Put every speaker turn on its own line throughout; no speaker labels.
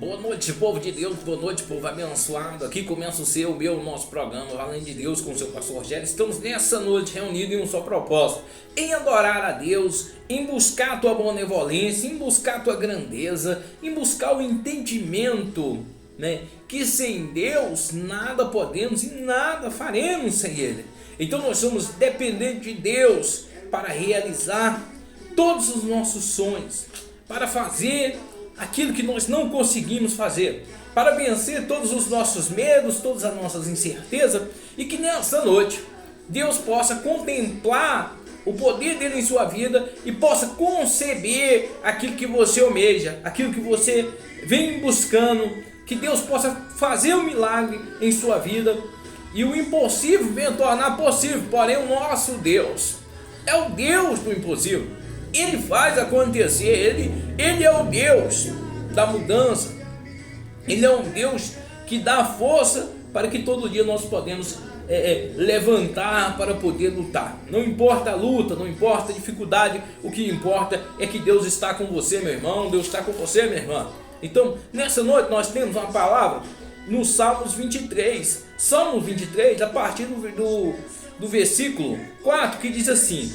Boa noite, povo de Deus, boa noite, povo abençoado. Aqui começa o nosso programa, Além de Deus, com o seu pastor Rogério. Estamos nessa noite reunidos em um só propósito: em adorar a Deus, em buscar a tua benevolência, em buscar a tua grandeza, em buscar o entendimento, que sem Deus nada podemos e nada faremos sem Ele. Então nós somos dependentes de Deus para realizar todos os nossos sonhos, para fazer aquilo que nós não conseguimos fazer, para vencer todos os nossos medos, todas as nossas incertezas, e que nessa noite Deus possa contemplar o poder dele em sua vida e possa conceber aquilo que você almeja, aquilo que você vem buscando, que Deus possa fazer um milagre em sua vida e o impossível venha tornar possível. Porém, o nosso Deus é o Deus do impossível. Ele faz acontecer, ele é o Deus da mudança. Ele é um Deus que dá força para que todo dia nós podemos levantar para poder lutar. Não importa a luta, não importa a dificuldade, o que importa é que Deus está com você, meu irmão, Deus está com você, minha irmã. Então, nessa noite nós temos uma palavra no Salmos 23, Salmo 23, a partir do versículo 4, que diz assim: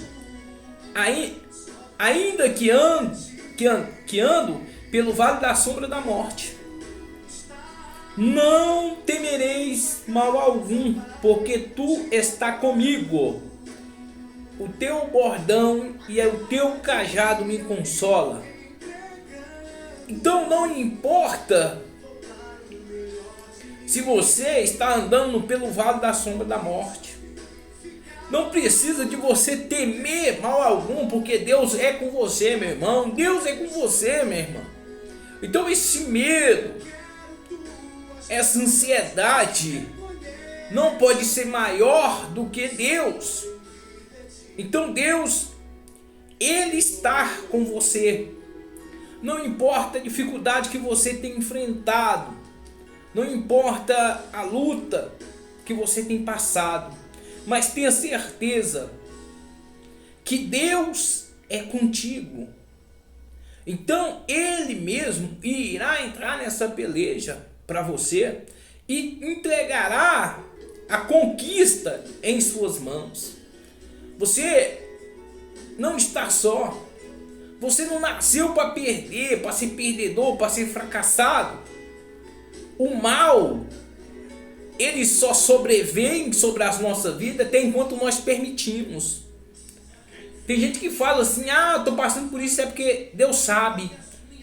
ainda que ando pelo vale da sombra da morte, não temereis mal algum, porque tu está comigo. O teu bordão e o teu cajado me consola. Então não importa se você está andando pelo vale da sombra da morte, não precisa de você temer mal algum, porque Deus é com você, meu irmão. Deus é com você, minha irmã. Então esse medo, essa ansiedade não pode ser maior do que Deus. Então Deus, Ele está com você. Não importa a dificuldade que você tem enfrentado, não importa a luta que você tem passado, mas tenha certeza que Deus é contigo. Então Ele mesmo irá entrar nessa peleja para você e entregará a conquista em suas mãos. Você não está só. Você não nasceu para perder, para ser perdedor, para ser fracassado. O mal, ele só sobrevém sobre as nossas vidas até enquanto nós permitimos. Tem gente que fala assim: eu estou passando por isso, é porque Deus sabe,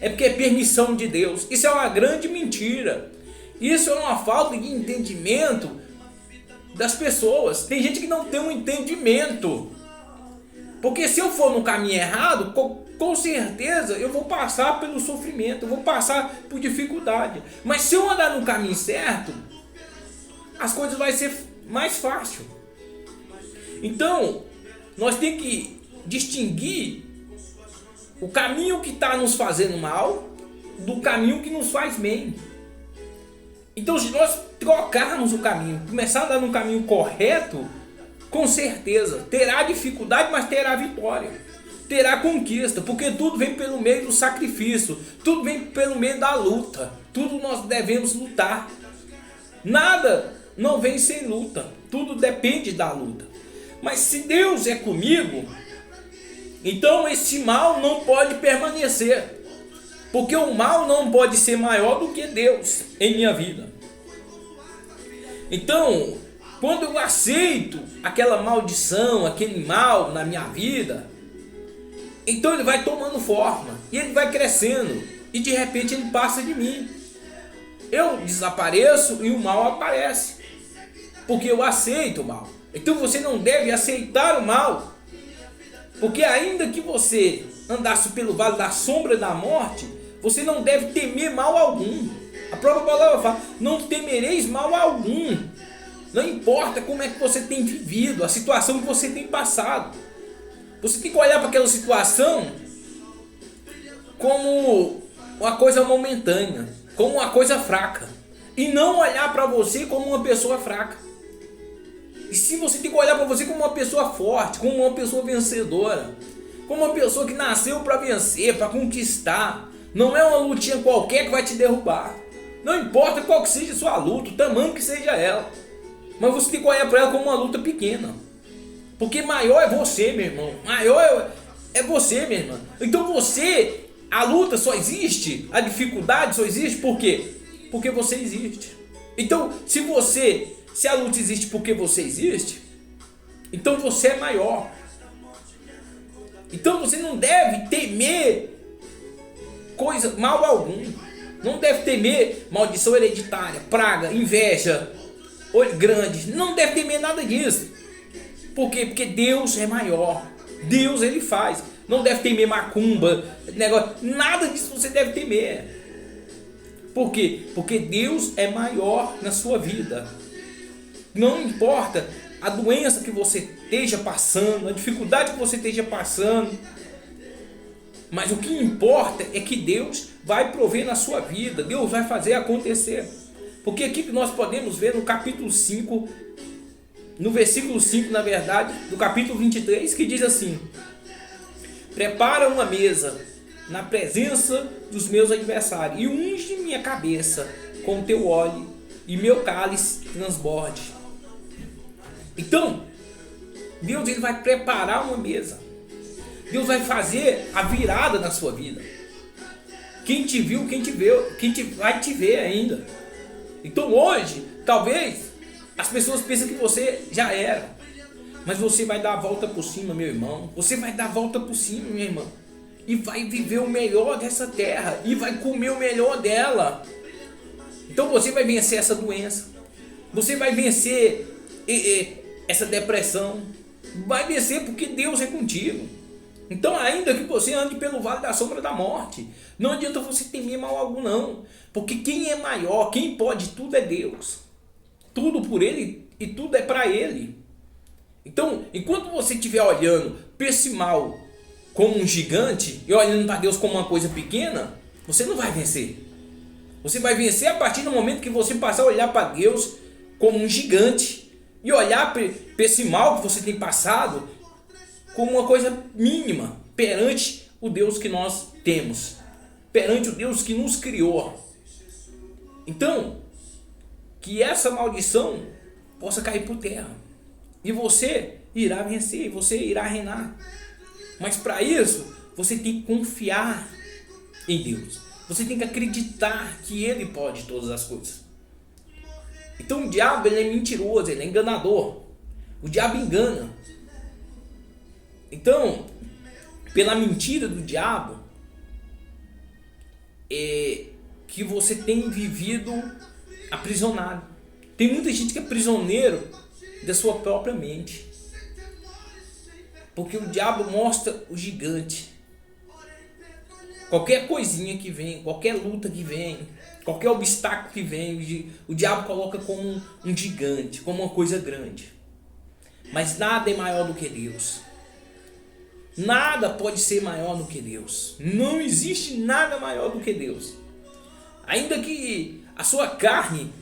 é porque é permissão de Deus. Isso é uma grande mentira. Isso é uma falta de entendimento das pessoas. Tem gente que não tem um entendimento. Porque se eu for no caminho errado, com certeza eu vou passar pelo sofrimento, eu vou passar por dificuldade. Mas se eu andar no caminho certo, as coisas vão ser mais fácil. Então, nós temos que distinguir o caminho que está nos fazendo mal do caminho que nos faz bem. Então, se nós trocarmos o caminho, começar a andar no caminho correto, com certeza terá dificuldade, mas terá vitória, terá conquista, porque tudo vem pelo meio do sacrifício, tudo vem pelo meio da luta, tudo nós devemos lutar. Nada não vem sem luta, tudo depende da luta. Mas se Deus é comigo, então esse mal não pode permanecer, porque o mal não pode ser maior do que Deus em minha vida. Então, quando eu aceito aquela maldição, aquele mal na minha vida, então ele vai tomando forma, e ele vai crescendo, e de repente ele passa de mim. Eu desapareço e o mal aparece, porque eu aceito o mal. Então você não deve aceitar o mal, porque ainda que você andasse pelo vale da sombra da morte, você não deve temer mal algum. A própria palavra fala: não temereis mal algum. Não importa como é que você tem vivido, a situação que você tem passado. Você tem que olhar para aquela situação como uma coisa momentânea, como uma coisa fraca, e não olhar para você como uma pessoa fraca. E sim, você tem que olhar para você como uma pessoa forte, como uma pessoa vencedora, como uma pessoa que nasceu para vencer, para conquistar. Não é uma lutinha qualquer que vai te derrubar. Não importa qual que seja a sua luta, o tamanho que seja ela. Mas você tem que olhar para ela como uma luta pequena. Porque maior é você, meu irmão. Maior é você, minha irmã. Então você, a luta só existe, a dificuldade só existe por quê? Porque você existe. Então, se a luta existe porque você existe, então você é maior. Então você não deve temer mal algum. Não deve temer maldição hereditária, praga, inveja, olho grande. Não deve temer nada disso. Por quê? Porque Deus é maior. Deus ele faz. Não deve temer macumba, negócio. Nada disso você deve temer. Por quê? Porque Deus é maior na sua vida. Não importa a doença que você esteja passando, a dificuldade que você esteja passando. Mas o que importa é que Deus vai prover na sua vida. Deus vai fazer acontecer. Porque aqui que nós podemos ver no capítulo 5, no versículo 5, na verdade, do capítulo 23, que diz assim: prepara uma mesa na presença dos meus adversários e unge minha cabeça com teu óleo e meu cálice transborde. Então, Deus ele vai preparar uma mesa. Deus vai fazer a virada na sua vida. Quem te viu, vai te ver ainda. Então hoje, talvez, as pessoas pensam que você já era. Mas você vai dar a volta por cima, meu irmão. Você vai dar a volta por cima, minha irmã. E vai viver o melhor dessa terra. E vai comer o melhor dela. Então você vai vencer essa doença. Você vai vencer essa depressão. Vai vencer porque Deus é contigo. Então ainda que você ande pelo vale da sombra da morte, não adianta você temer mal algum não. Porque quem é maior, quem pode tudo é Deus. Tudo por Ele e tudo é para Ele. Então, enquanto você estiver olhando para esse mal como um gigante e olhando para Deus como uma coisa pequena, você não vai vencer. Você vai vencer a partir do momento que você passar a olhar para Deus como um gigante e olhar para esse mal que você tem passado como uma coisa mínima perante o Deus que nós temos, perante o Deus que nos criou. Então, que essa maldição possa cair por terra e você irá vencer, você irá reinar. Mas para isso, você tem que confiar em Deus. Você tem que acreditar que Ele pode todas as coisas. Então o diabo ele é mentiroso, ele é enganador. O diabo engana. Então, pela mentira do diabo, que você tem vivido aprisionado. Tem muita gente que é prisioneiro da sua própria mente. Porque o diabo mostra o gigante. Qualquer coisinha que vem, qualquer luta que vem, qualquer obstáculo que vem, o diabo coloca como um gigante, como uma coisa grande. Mas nada é maior do que Deus. Nada pode ser maior do que Deus. Não existe nada maior do que Deus. Ainda que a sua carne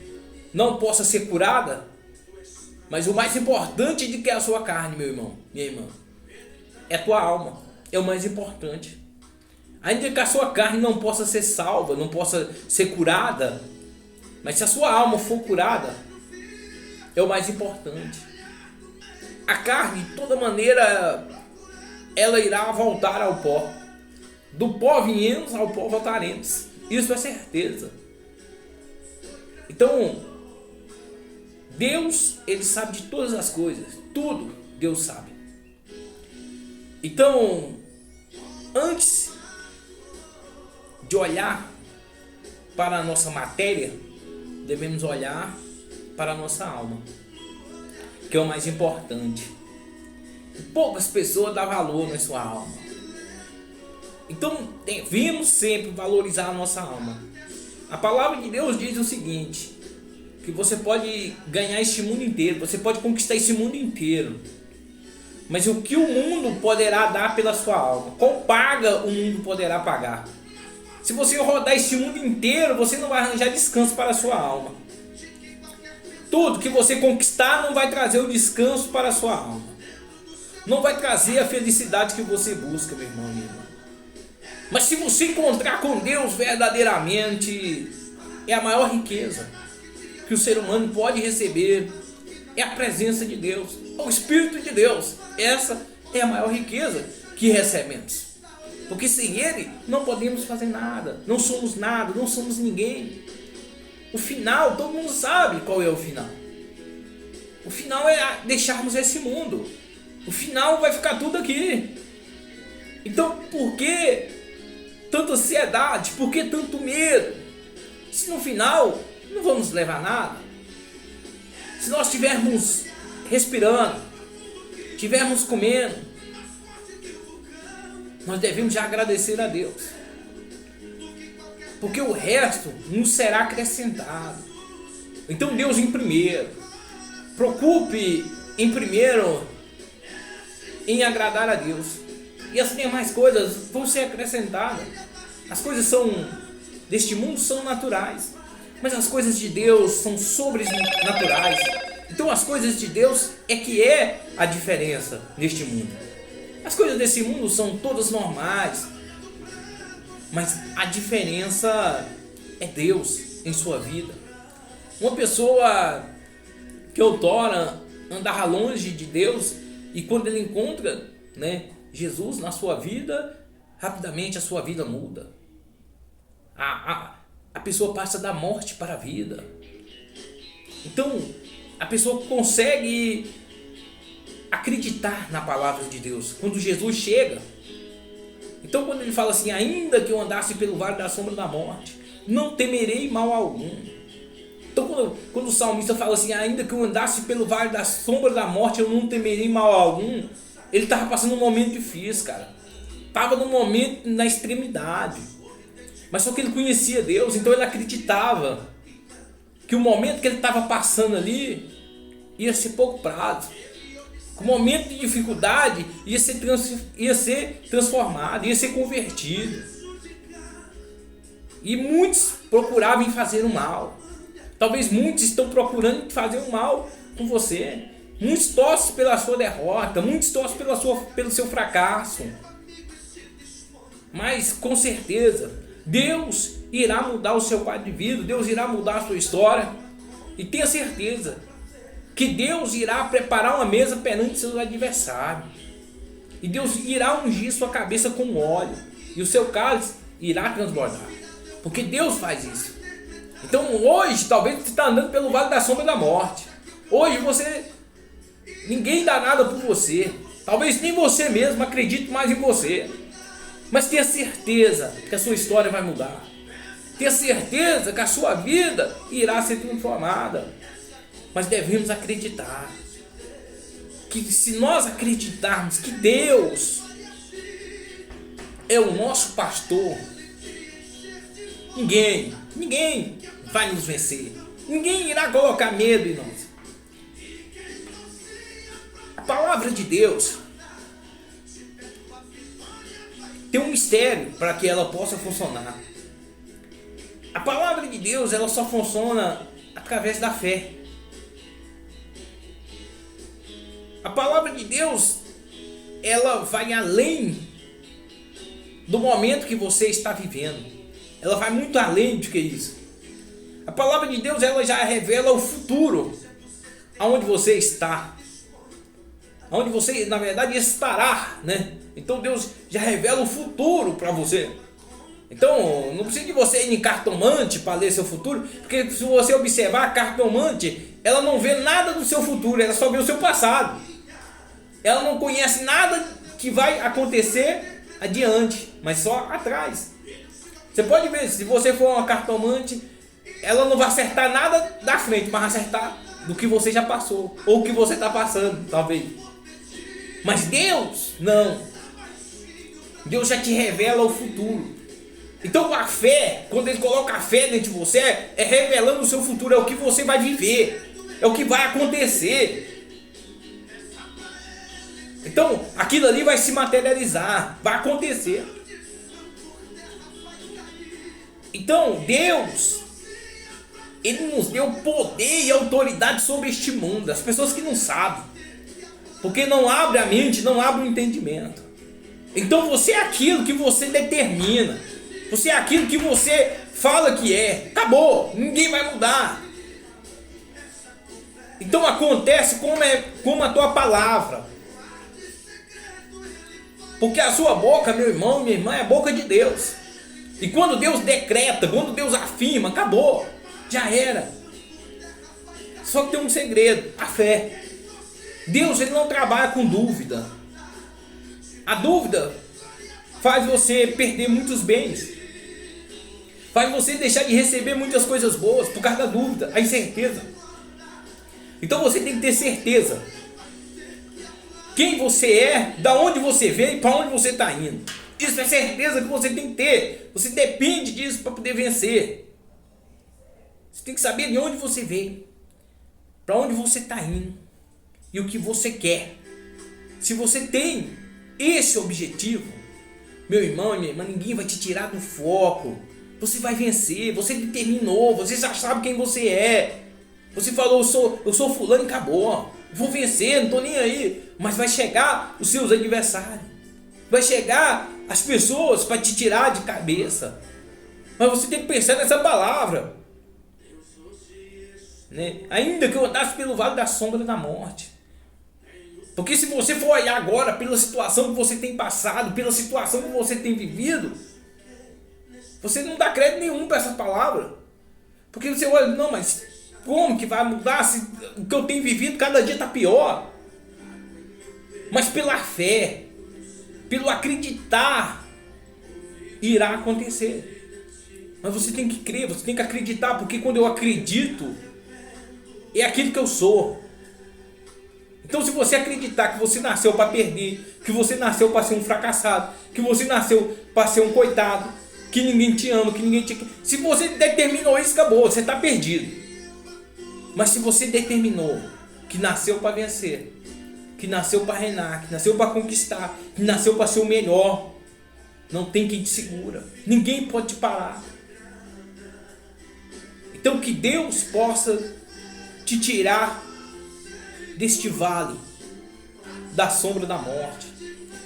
não possa ser curada, mas o mais importante de que é a sua carne, meu irmão, minha irmã, é a tua alma. É o mais importante. Ainda que a sua carne não possa ser salva, não possa ser curada, mas se a sua alma for curada, é o mais importante. A carne, de toda maneira, ela irá voltar ao pó. Do pó viemos, ao pó voltaremos. Isso é certeza. Então, Deus, Ele sabe de todas as coisas. Tudo Deus sabe. Então, antes de olhar para a nossa matéria, devemos olhar para a nossa alma, que é o mais importante. Poucas pessoas dão valor na sua alma. Então devemos sempre valorizar a nossa alma. A palavra de Deus diz o seguinte: que você pode ganhar este mundo inteiro, você pode conquistar esse mundo inteiro, mas o que o mundo poderá dar pela sua alma? Qual paga o mundo poderá pagar? Se você rodar este mundo inteiro, você não vai arranjar descanso para a sua alma. Tudo que você conquistar não vai trazer o descanso para a sua alma. Não vai trazer a felicidade que você busca, meu irmão, minha irmã. Mas se você encontrar com Deus verdadeiramente, é a maior riqueza que o ser humano pode receber. É a presença de Deus, é o Espírito de Deus. Essa é a maior riqueza que recebemos. Porque sem Ele não podemos fazer nada, não somos nada, não somos ninguém. O final, todo mundo sabe qual é o final. O final é deixarmos esse mundo. O final vai ficar tudo aqui. Então por que tanta ansiedade? Por que tanto medo? Se no final não vamos levar nada. Se nós estivermos respirando, estivermos comendo, nós devemos já agradecer a Deus. Porque o resto nos será acrescentado. Então Deus em primeiro. Preocupe em primeiro em agradar a Deus. E as demais coisas vão ser acrescentadas. As coisas deste mundo são naturais, mas as coisas de Deus são sobrenaturais. Então as coisas de Deus é que é a diferença neste mundo. As coisas desse mundo são todas normais, mas a diferença é Deus em sua vida. Uma pessoa que outrora andava longe de Deus, e quando ele encontra, Jesus na sua vida, rapidamente a sua vida muda. A pessoa passa da morte para a vida. Então a pessoa consegue acreditar na palavra de Deus quando Jesus chega. Então quando ele fala assim: ainda que eu andasse pelo vale da sombra da morte, não temerei mal algum. Então quando o salmista fala assim: ainda que eu andasse pelo vale da sombra da morte, eu não temerei mal algum, ele estava passando um momento difícil, cara. Estava num momento na extremidade. Mas só que ele conhecia Deus, então ele acreditava que o momento que ele estava passando ali ia ser pouco prazo. O momento de dificuldade ia ser transformado, ia ser convertido. E muitos procuravam fazer o mal. Talvez muitos estão procurando fazer o mal com você. Muitos torcem pela sua derrota, muitos torcem pelo seu fracasso. Mas com certeza Deus irá mudar o seu quadro de vida, Deus irá mudar a sua história. E tenha certeza que Deus irá preparar uma mesa perante seus adversários. E Deus irá ungir sua cabeça com óleo, e o seu cálice irá transbordar. Porque Deus faz isso. Então hoje talvez você está andando pelo vale da sombra da morte. Hoje ninguém dá nada por você. Talvez nem você mesmo acredite mais em você. Mas tenha certeza que a sua história vai mudar. Tenha certeza que a sua vida irá ser transformada. Mas devemos acreditar. Que se nós acreditarmos que Deus é o nosso pastor, ninguém vai nos vencer. Ninguém irá colocar medo em nós. A palavra de Deus tem um mistério para que ela possa funcionar. A palavra de Deus, ela só funciona através da fé. A palavra de Deus, ela vai além do momento que você está vivendo. Ela vai muito além do que isso. A palavra de Deus, ela já revela o futuro, aonde você está, aonde você na verdade estará, Então Deus já revela o futuro para você. Então não precisa de você ir em cartomante para ler seu futuro, porque se você observar, a cartomante, ela não vê nada do seu futuro, ela só vê o seu passado. Ela não conhece nada que vai acontecer adiante, mas só atrás. Você pode ver, se você for uma cartomante, ela não vai acertar nada da frente, mas vai acertar do que você já passou, ou o que você está passando, talvez. Mas Deus, não. Deus já te revela o futuro. Então a fé, quando Ele coloca a fé dentro de você, é revelando o seu futuro, é o que você vai viver, é o que vai acontecer. Então aquilo ali vai se materializar, vai acontecer. Então Deus, Ele nos deu poder e autoridade sobre este mundo. As pessoas que não sabem, porque não abre a mente, não abre o entendimento. Então você é aquilo que você determina. Você é aquilo que você fala que é. Acabou. Ninguém vai mudar. Então acontece como a tua palavra. Porque a sua boca, meu irmão, minha irmã, é a boca de Deus. E quando Deus decreta, quando Deus afirma, acabou. Já era. Só que tem um segredo, a fé. Deus, ele não trabalha com dúvida. A dúvida faz você perder muitos bens. Faz você deixar de receber muitas coisas boas por causa da dúvida, a incerteza. Então você tem que ter certeza. Quem você é, da onde você veio e para onde você está indo. Isso é certeza que você tem que ter. Você depende disso para poder vencer. Você tem que saber de onde você veio, para onde você está indo e o que você quer. Se você tem esse objetivo, meu irmão e minha irmã, ninguém vai te tirar do foco. Você vai vencer, você determinou, você já sabe quem você é. Você falou, eu sou fulano e acabou. Vou vencer, não estou nem aí. Mas vai chegar os seus adversários. Vai chegar as pessoas para te tirar de cabeça. Mas você tem que pensar nessa palavra. Né? Ainda que eu andasse pelo vale da sombra da morte. Porque se você for olhar agora pela situação que você tem passado, pela situação que você tem vivido, você não dá crédito nenhum para essa palavra. Porque você olha, não, mas como que vai mudar se o que eu tenho vivido cada dia está pior? Mas pela fé, pelo acreditar, irá acontecer. Mas você tem que crer, você tem que acreditar, porque quando eu acredito, é aquilo que eu sou. Então se você acreditar que você nasceu para perder, que você nasceu para ser um fracassado, que você nasceu para ser um coitado, que ninguém te ama, que ninguém te quer, se você determinou isso, acabou, você está perdido. Mas se você determinou que nasceu para vencer, que nasceu para reinar, que nasceu para conquistar, que nasceu para ser o melhor, não tem quem te segura, ninguém pode te parar. Então que Deus possa te tirar deste vale da sombra da morte,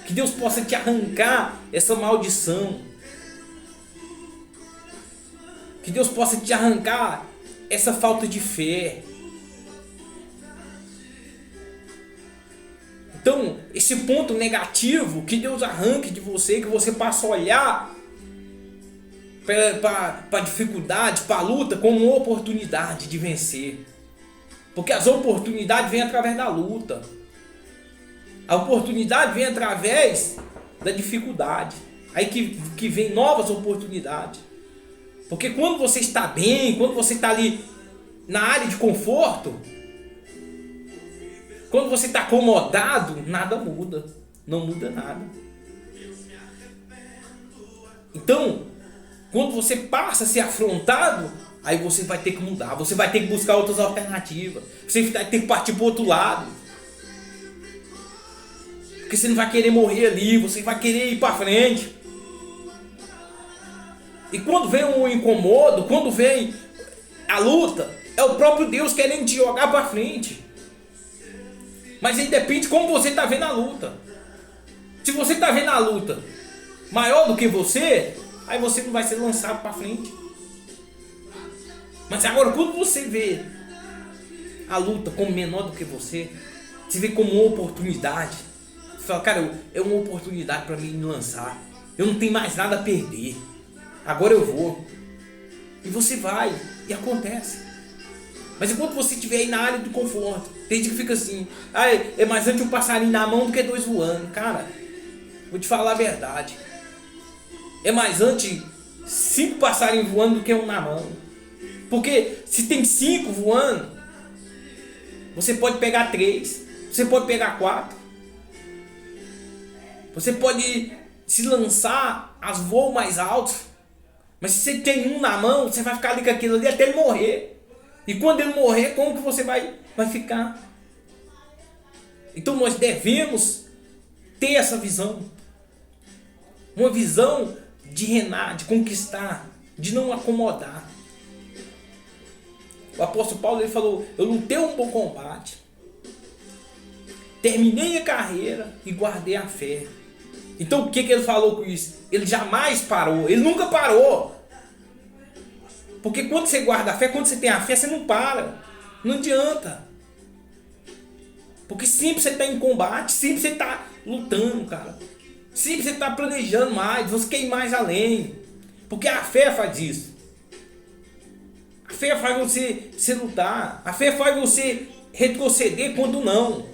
que Deus possa te arrancar essa maldição, que Deus possa te arrancar essa falta de fé. Então, esse ponto negativo, que Deus arranque de você, que você passe a olhar para a dificuldade, para a luta, como uma oportunidade de vencer. Porque as oportunidades vêm através da luta. A oportunidade vem através da dificuldade. Aí que vem novas oportunidades. Porque quando você está bem, quando você está ali na área de conforto, quando você está acomodado, nada muda. Não muda nada. Então, quando você passa a ser afrontado, aí você vai ter que mudar. Você vai ter que buscar outras alternativas. Você vai ter que partir para o outro lado. Porque você não vai querer morrer ali. Você vai querer ir para frente. E quando vem um incomodo, quando vem a luta, é o próprio Deus querendo te jogar para frente. Mas aí depende de como você está vendo a luta. Se você está vendo a luta maior do que você, aí você não vai ser lançado para frente. Mas agora quando você vê a luta como menor do que você vê como uma oportunidade. Você fala, cara, é uma oportunidade para mim me lançar. Eu não tenho mais nada a perder. Agora eu vou. E você vai. E acontece. Mas enquanto você estiver aí na área do conforto, tem gente que fica assim, é mais antes um passarinho na mão do que dois voando. Cara, vou te falar a verdade. É mais antes 5 passarinhos voando do que um na mão. Porque se tem 5 voando, você pode pegar 3. Você pode pegar 4. Você pode se lançar aos voos mais altos. Mas se você tem um na mão, você vai ficar ali com aquilo ali até ele morrer. E quando ele morrer, como que você vai ficar? Então nós devemos ter essa visão. Uma visão de reinar, de conquistar, de não acomodar. O apóstolo Paulo ele falou, eu lutei um bom combate. Terminei a carreira e guardei a fé. Então o que ele falou com isso? Ele jamais parou, ele nunca parou. Porque quando você guarda a fé, quando você tem a fé, você não para. Não adianta. Porque sempre você está em combate, sempre você está lutando, cara. Sempre você está planejando mais, você quer ir mais além. Porque a fé faz isso. A fé faz você lutar. A fé faz você retroceder quando não.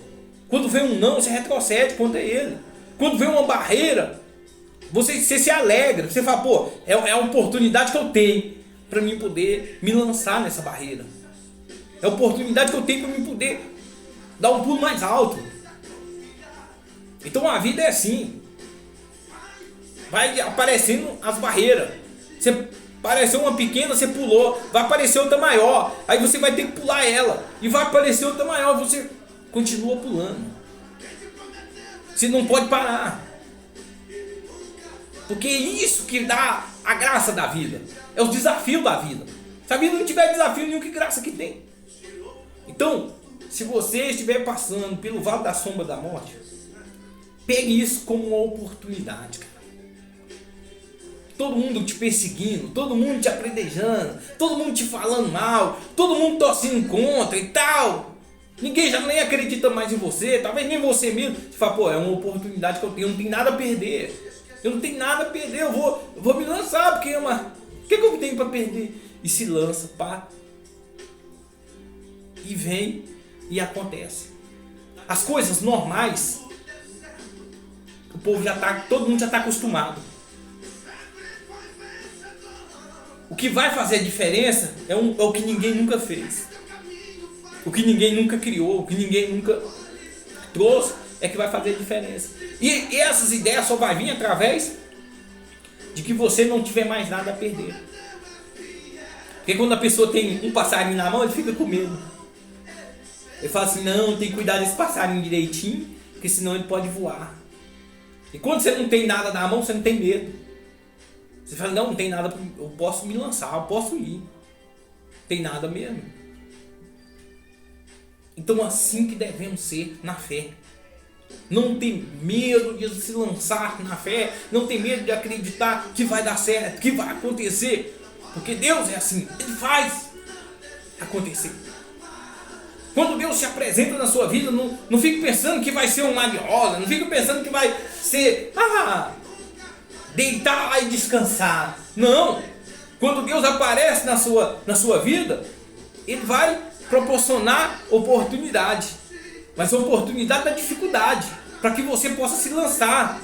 Quando vem um não, você retrocede contra ele. Quando vem uma barreira, você se alegra. Você fala, pô, é a oportunidade que eu tenho para mim poder me lançar nessa barreira. É a oportunidade que eu tenho para mim poder dar um pulo mais alto. Então a vida é assim. Vai aparecendo as barreiras. Você apareceu uma pequena, você pulou. Vai aparecer outra maior. Aí você vai ter que pular ela. E vai aparecer outra maior. Você continua pulando. Você não pode parar. Porque é isso que dá a graça da vida. É o desafio da vida. Se a vida não tiver desafio nenhum, que graça que tem? Então, se você estiver passando pelo vale da sombra da morte, pegue isso como uma oportunidade, cara. Todo mundo te perseguindo, todo mundo te apredejando, todo mundo te falando mal, todo mundo torcendo contra e tal. Ninguém já nem acredita mais em você, talvez nem você mesmo. Você fala, pô, é uma oportunidade que eu tenho, eu não tenho nada a perder. Eu não tenho nada a perder, eu vou me lançar, porque o que eu tenho para perder? E se lança, pá. E vem e acontece. As coisas normais, o povo todo mundo já está acostumado. O que vai fazer a diferença é o que ninguém nunca fez. O que ninguém nunca criou, o que ninguém nunca trouxe, é que vai fazer a diferença. E essas ideias só vai vir através de que você não tiver mais nada a perder. Porque quando a pessoa tem um passarinho na mão, ele fica com medo. Ele fala assim, não, tem que cuidar desse passarinho direitinho, porque senão ele pode voar. E quando você não tem nada na mão, você não tem medo. Você fala, não tem nada, eu posso me lançar, eu posso ir. Não tem nada mesmo. Então assim que devemos ser na fé. Não tem medo de se lançar na fé. Não tem medo de acreditar que vai dar certo, que vai acontecer. Porque Deus é assim, Ele faz acontecer. Quando Deus se apresenta na sua vida, não fique pensando que vai ser uma mariola, não fique pensando que vai ser deitar lá e descansar. Não. Quando Deus aparece na sua vida, Ele vai proporcionar oportunidade. Mas a oportunidade da dificuldade, para que você possa se lançar.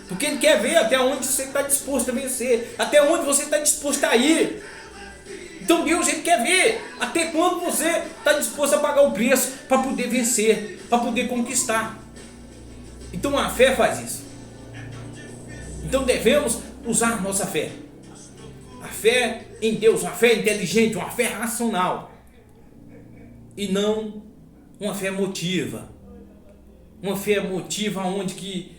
Porque Ele quer ver até onde você está disposto a vencer, até onde você está disposto a ir. Então Deus, Ele quer ver até quando você está disposto a pagar o preço para poder vencer, para poder conquistar. Então a fé faz isso. Então devemos usar nossa fé. A fé em Deus, uma fé inteligente, uma fé racional. E não uma fé emotiva. Uma fé emotiva onde que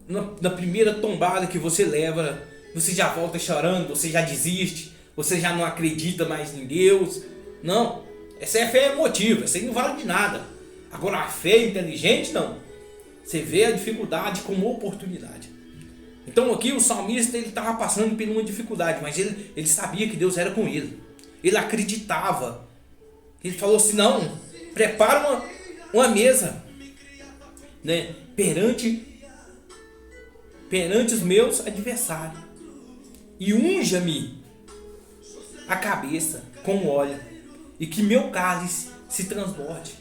na primeira tombada que você leva, você já volta chorando, você já desiste, você já não acredita mais em Deus. Não, essa é a fé emotiva, essa aí não vale de nada. Agora a fé inteligente não. Você vê a dificuldade como oportunidade. Então aqui o salmista ele estava passando por uma dificuldade, mas ele sabia que Deus era com ele. Ele acreditava. Ele falou assim, não, prepara uma mesa, né, perante os meus adversários. E unja-me a cabeça com óleo, e que meu cálice se transborde.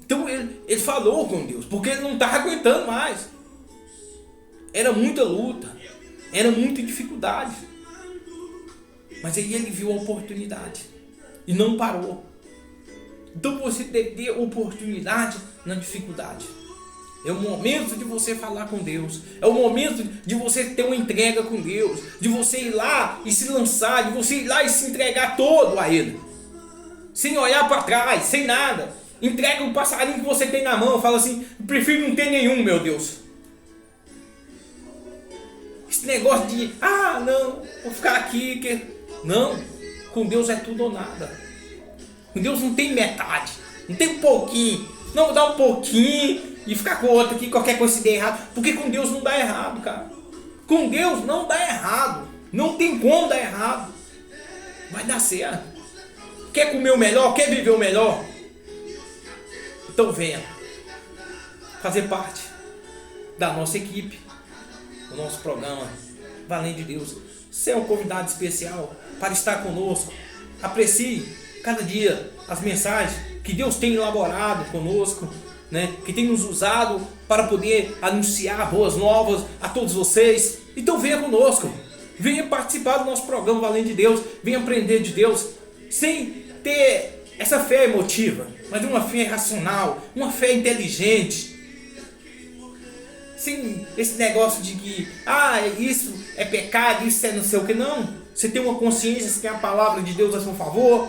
Então ele falou com Deus, porque ele não estava aguentando mais. Era muita luta, era muita dificuldade. Mas aí ele viu a oportunidade e não parou. Então você deve ter oportunidade na dificuldade. É o momento de você falar com Deus. É o momento de você ter uma entrega com Deus. De você ir lá e se lançar. De você ir lá e se entregar todo a Ele. Sem olhar para trás, sem nada. Entrega o passarinho que você tem na mão. Fala assim, eu prefiro não ter nenhum, meu Deus. Esse negócio de, não, vou ficar aqui. Não, com Deus é tudo ou nada. Com Deus não tem metade. Não tem um pouquinho. Não, dá um pouquinho e ficar com outro aqui, qualquer coisa se der errado. Porque com Deus não dá errado, cara. Com Deus não dá errado. Não tem como dar errado. Vai dar certo. Quer comer o melhor? Quer viver o melhor? Então venha fazer parte da nossa equipe, do nosso programa Valente de Deus. Você é um convidado especial para estar conosco. Aprecie cada dia as mensagens que Deus tem elaborado conosco, né? Que tem nos usado para poder anunciar boas novas a todos vocês. Então venha conosco, venha participar do nosso programa Valente de Deus, venha aprender de Deus, sem ter essa fé emotiva, mas uma fé racional, uma fé inteligente, sem esse negócio de que isso é pecado, isso é não sei o que. Não, você tem uma consciência, você tem a palavra de Deus a seu favor,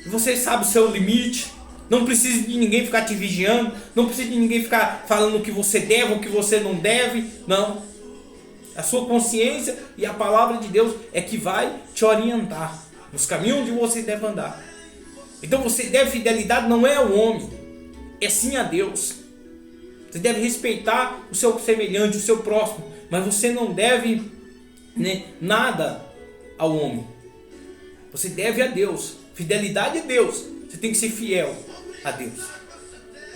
você sabe o seu limite. Não precisa de ninguém ficar te vigiando, não precisa de ninguém ficar falando o que você deve ou o que você não deve. Não, a sua consciência e a palavra de Deus é que vai te orientar nos caminhos onde você deve andar. Então você deve fidelidade não é ao homem, é sim a Deus. Você deve respeitar o seu semelhante, o seu próximo, mas você não deve nada ao homem. Você deve a Deus. Fidelidade a Deus. Você tem que ser fiel a Deus.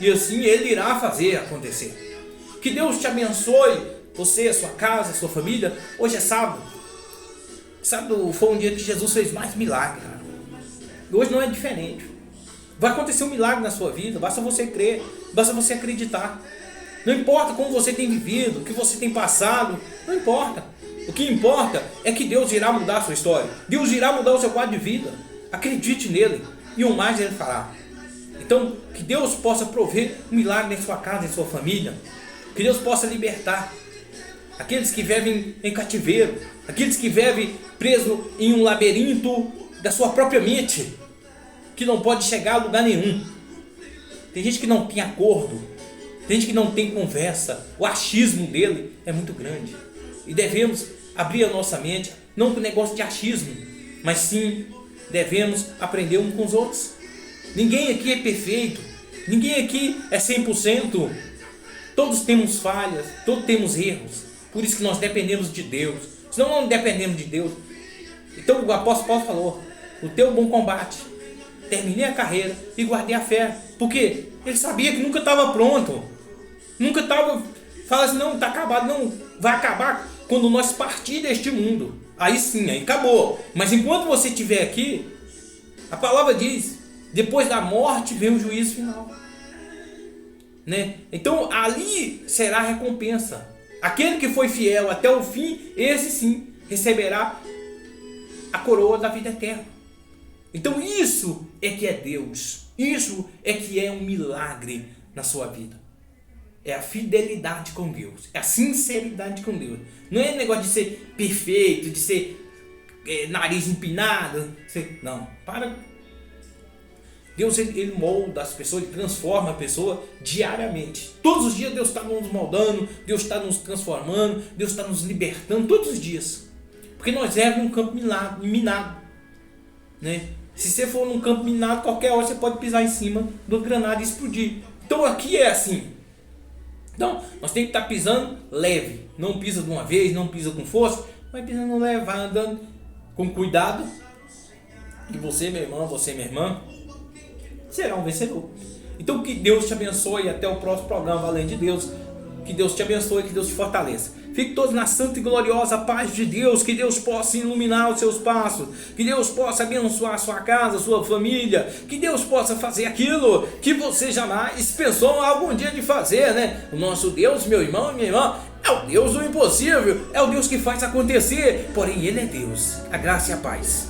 E assim Ele irá fazer acontecer. Que Deus te abençoe, você, a sua casa, a sua família. Hoje é sábado. Sábado foi um dia que Jesus fez mais milagres, cara. E hoje não é diferente. Vai acontecer um milagre na sua vida. Basta você crer, basta você acreditar. Não importa como você tem vivido, o que você tem passado, não importa. O que importa é que Deus irá mudar a sua história. Deus irá mudar o seu quadro de vida. Acredite nele e o mais Ele fará. Então, que Deus possa prover um milagre em sua casa, em sua família. Que Deus possa libertar aqueles que vivem em cativeiro, aqueles que vivem presos em um labirinto da sua própria mente, que não pode chegar a lugar nenhum. Tem gente que não tem acordo, tem gente que não tem conversa. O achismo dele é muito grande. E devemos abrir a nossa mente, não com negócio de achismo, mas sim devemos aprender uns com os outros. Ninguém aqui é perfeito, ninguém aqui é 100%. Todos temos falhas, todos temos erros. Por isso que nós dependemos de Deus. Senão não dependemos de Deus. Então o apóstolo Paulo falou: o teu bom combate, terminei a carreira e guardei a fé. Porque ele sabia que nunca estava pronto. Nunca estava, fala assim, não, está acabado. Não, vai acabar quando nós partir deste mundo. Aí sim, aí acabou. Mas enquanto você estiver aqui, a palavra diz, depois da morte vem o juízo final. Né? Então ali será a recompensa. Aquele que foi fiel até o fim, esse sim receberá a coroa da vida eterna. Então isso é que é Deus. Isso é que é um milagre na sua vida. É a fidelidade com Deus. É a sinceridade com Deus. Não é negócio de ser perfeito, de ser nariz empinado. Não, para. Deus ele molda as pessoas, ele transforma a pessoa diariamente. Todos os dias Deus está nos moldando, Deus está nos transformando, Deus está nos libertando todos os dias. Porque nós vivemos num campo minado. Né? Se você for num campo minado, qualquer hora você pode pisar em cima do granada e explodir. Então aqui é assim. Então nós temos que estar pisando leve. Não pisa de uma vez, não pisa com força. Vai pisando leve, vai andando com cuidado. E você, meu irmão, você, minha irmã, será um vencedor. Então que Deus te abençoe. Até o próximo programa Valente de Deus. Que Deus te abençoe, que Deus te fortaleça. Fique todos na santa e gloriosa paz de Deus. Que Deus possa iluminar os seus passos. Que Deus possa abençoar a sua casa, a sua família. Que Deus possa fazer aquilo que você jamais pensou algum dia de fazer, né? O nosso Deus, meu irmão e minha irmã, é o Deus do impossível. É o Deus que faz acontecer. Porém Ele é Deus. A graça e a paz.